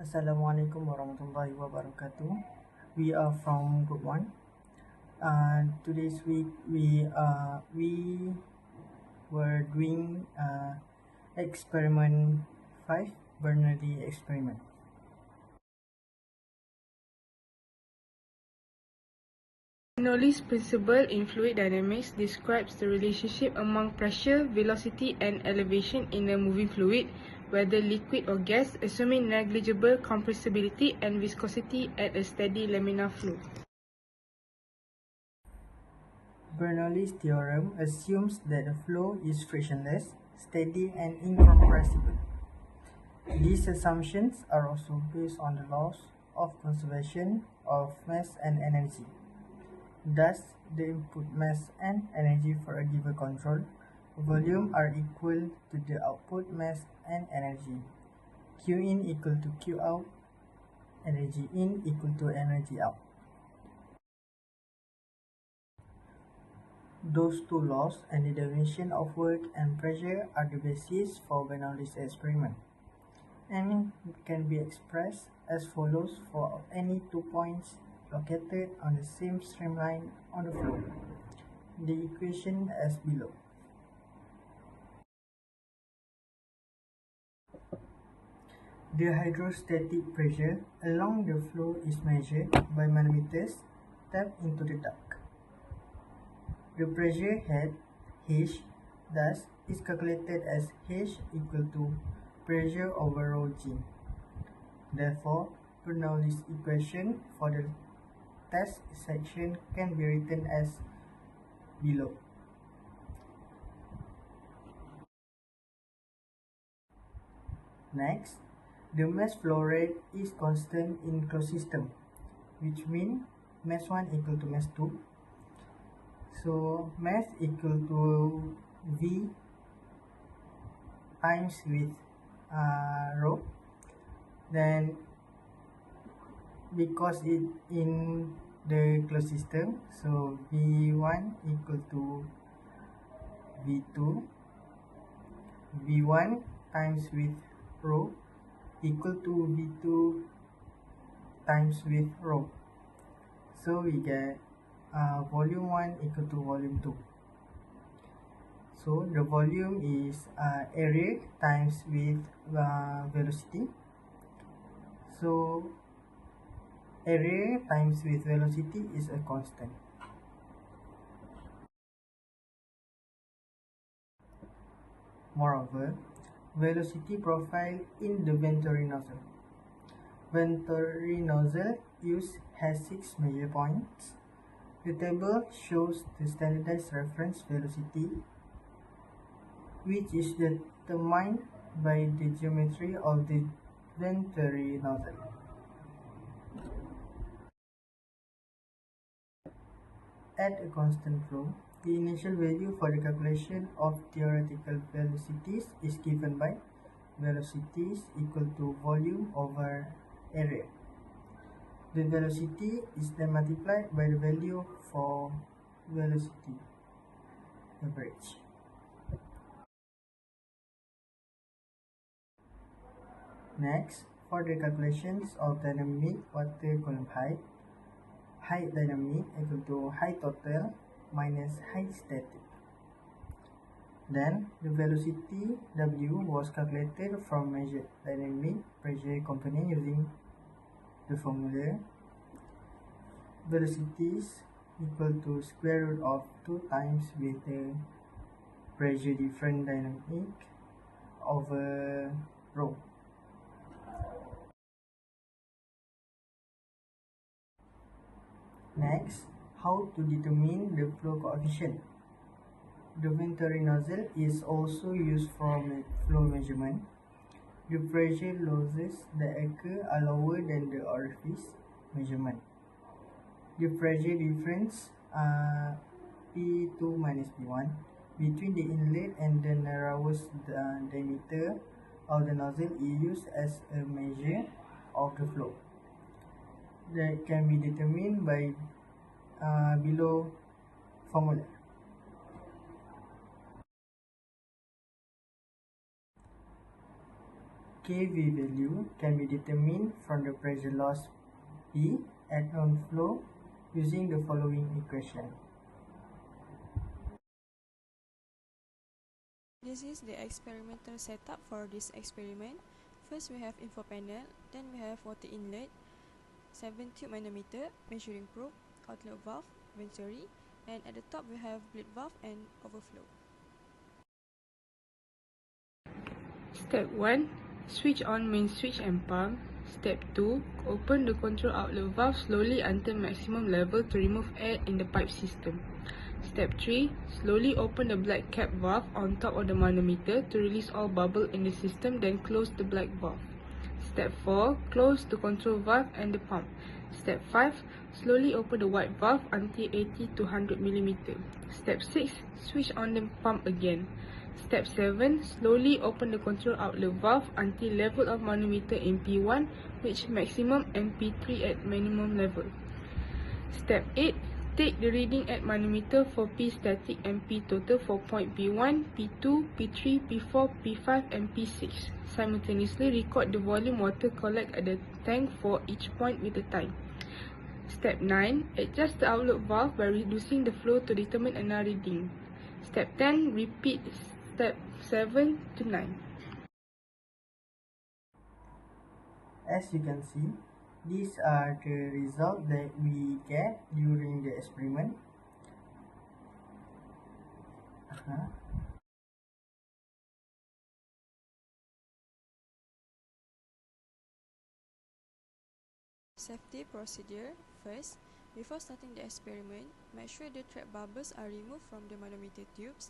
Assalamualaikum warahmatullahi wabarakatuh. We are from Group 1. Today's week we were doing experiment 5, Bernoulli experiment. Bernoulli's principle in fluid dynamics describes the relationship among pressure, velocity, and elevation in a moving fluid, whether liquid or gas, assuming negligible compressibility and viscosity at a steady laminar flow. Bernoulli's theorem assumes that the flow is frictionless, steady, and incompressible. These assumptions are also based on the laws of conservation of mass and energy. Thus, the input mass and energy for a given control volume are equal to the output mass and energy. Q in equal to Q out, energy in equal to energy out. Those two laws and the definition of work and pressure are the basis for Bernoulli's experiment. M can be expressed as follows for any 2 points located on the same streamline on the flow. The equation as below. The hydrostatic pressure along the flow is measured by manometers tapped into the duct. The pressure head H thus is calculated as H equal to pressure over rho G. Therefore, Bernoulli's equation for the test section can be written as below. Next, the mass flow rate is constant in closed system, which means mass 1 equal to mass 2. So mass equal to V times with rho. Then because it in the closed system, so V1 equal to V2, V1 times with rho equal to V2 times with rho. So we get volume 1 equal to volume 2. So the volume is area times with velocity. So area times with velocity is a constant. Moreover, velocity profile in the Venturi nozzle. Venturi nozzle has 6 measure points. The table shows the standardized reference velocity, which is determined by the geometry of the Venturi nozzle. At a constant flow, the initial value for the calculation of theoretical velocities is given by velocities equal to volume over area. The velocity is then multiplied by the value for velocity average. Next, for the calculations of dynamic water column height dynamic equal to height total minus height static. Then the velocity W was calculated from measured dynamic pressure component using the formula velocities equal to square root of 2 times with the pressure difference dynamic over rho. Next, how to determine the flow coefficient. The Venturi nozzle is also used for flow measurement. The pressure losses that occur are lower than the orifice measurement. The pressure difference P2 minus P1 between the inlet and the narrowest diameter of the nozzle is used as a measure of the flow. That can be determined by below formula. K Kv value can be determined from the pressure loss P at on-flow using the following equation. This is the experimental setup for this experiment. First we have info panel, then we have water inlet, 7 tube manometer, measuring probe, outlet valve, venturi, and at the top we have bleed valve and overflow. Step 1. Switch on main switch and pump. Step 2. Open the control outlet valve slowly until maximum level to remove air in the pipe system. Step 3. Slowly open the black cap valve on top of the manometer to release all bubble in the system, then close the black valve. Step 4. Close the control valve and the pump. Step 5. Slowly open the white valve until 80 to 100 mm. Step 6. Switch on the pump again. Step 7. Slowly open the control outlet valve until level of manometer in P1, reach maximum, and P3 at minimum level. Step 8. Take the reading at manometer for P static and P total for point P1, P2, P3, P4, P5 and P6. Simultaneously record the volume water collect at the tank for each point with the time. Step 9. Adjust the outlet valve by reducing the flow to determine another reading. Step 10. Repeat step 7 to 9. As you can see, these are the results that we get during the experiment. Safety procedure. First, before starting the experiment, make sure the trapped bubbles are removed from the manometer tubes.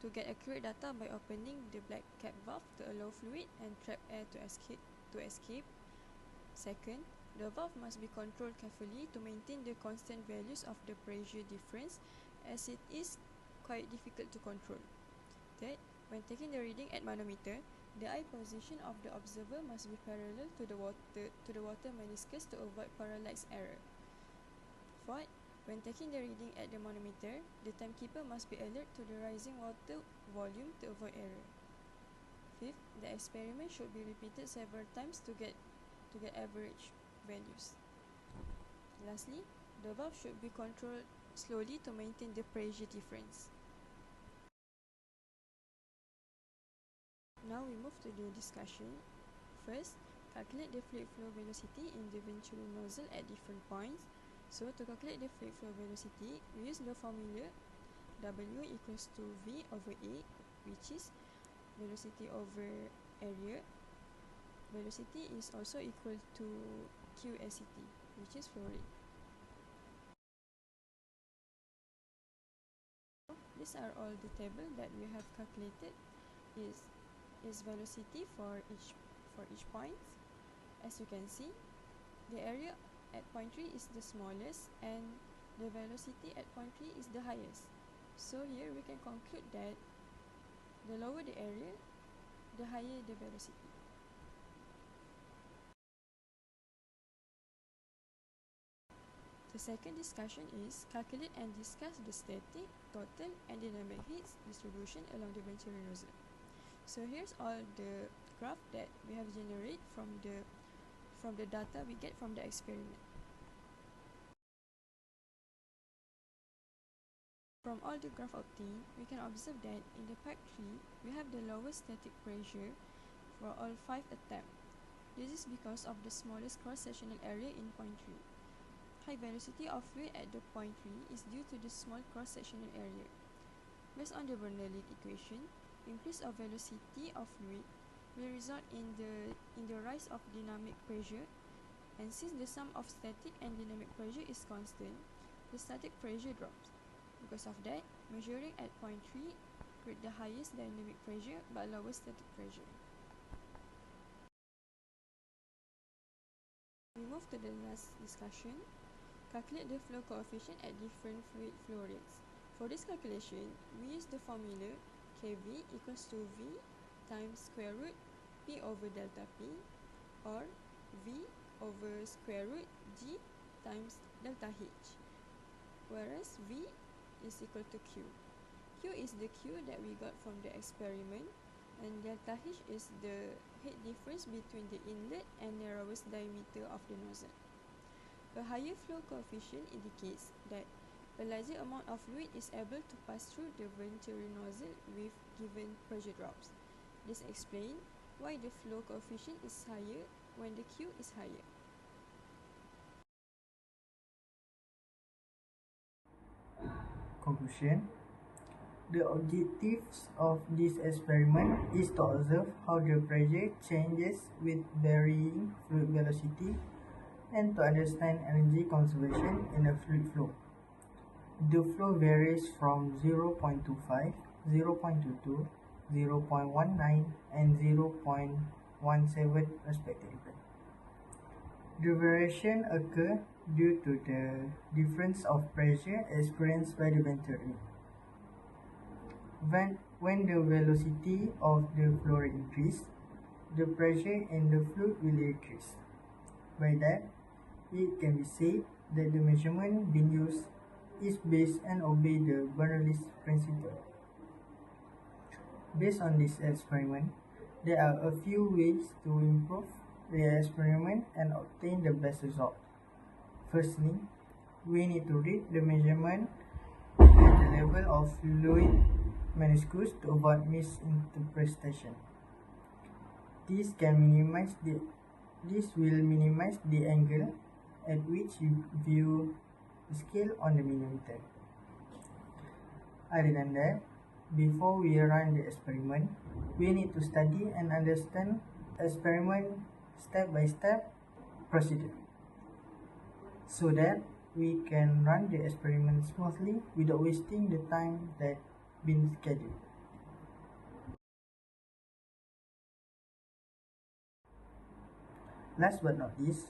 To get accurate data by opening the black cap valve to allow fluid and trapped air to escape. Second, the valve must be controlled carefully to maintain the constant values of the pressure difference, as it is quite difficult to control. Third, when taking the reading at manometer, the eye position of the observer must be parallel to the water meniscus to avoid parallax error. Fourth, when taking the reading at the manometer, the timekeeper must be alert to the rising water volume to avoid error. Fifth, the experiment should be repeated several times to get average values. Lastly, the valve should be controlled slowly to maintain the pressure difference. Now we move to the discussion. First, calculate the fluid flow velocity in the venturi nozzle at different points. So to calculate the fluid flow velocity, we use the formula W equals to V over A, which is velocity over area. Velocity is also equal to QSCT, which is flow rate. These are all the table that we have calculated is velocity for each point. As you can see, the area at point 3 is the smallest and the velocity at point 3 is the highest. So here we can conclude that the lower the area, the higher the velocity. The second discussion is calculate and discuss the static, total and dynamic heat distribution along the venturi nozzle. So here's all the graph that we have generated from the data we get from the experiment. From all the graph obtained, we can observe that in the pipe 3, we have the lowest static pressure for all 5 attempts. This is because of the smallest cross-sectional area in point 3. High velocity of fluid at the point 3 is due to the small cross-sectional area. Based on the Bernoulli equation, increase of velocity of fluid will result in the rise of dynamic pressure, and since the sum of static and dynamic pressure is constant, the static pressure drops. Because of that, measuring at point 3 create the highest dynamic pressure but lowest static pressure. We move to the last discussion. Calculate the flow coefficient at different fluid flow rates. For this calculation, we use the formula Kv equals to V times square root P over delta P, or V over square root G times delta H, whereas V is equal to Q. Q is the Q that we got from the experiment, and delta H is the height difference between the inlet and narrowest diameter of the nozzle. A higher flow coefficient indicates that a larger amount of fluid is able to pass through the venturi nozzle with given pressure drops. This explains why the flow coefficient is higher when the Q is higher. Conclusion. The objectives of this experiment is to observe how the pressure changes with varying fluid velocity and to understand energy conservation in a fluid flow. The flow varies from 0.25, 0.22, 0.19 and 0.17 respectively. The variation occurs due to the difference of pressure experienced by the venturi. When the velocity of the flow rate increases, the pressure in the fluid will decrease. By that, it can be said that the measurement being used is based and obey the Bernoulli's principle. Based on this experiment, there are a few ways to improve the experiment and obtain the best result. Firstly, we need to read the measurement at the level of fluid meniscus to avoid misinterpretation. This will minimize the angle at which you view the scale on the millimeter. Other than that, before we run the experiment, we need to study and understand experiment step-by-step procedure so that we can run the experiment smoothly without wasting the time that been scheduled. Last but not least,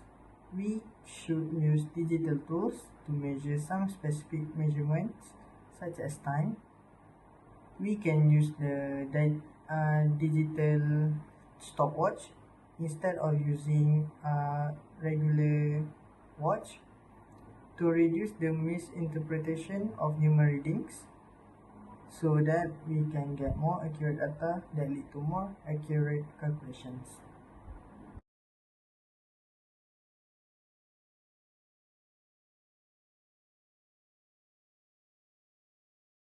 we should use digital tools to measure some specific measurements such as time. We can use the digital stopwatch instead of using a regular watch to reduce the misinterpretation of human readings so that we can get more accurate data that lead to more accurate calculations.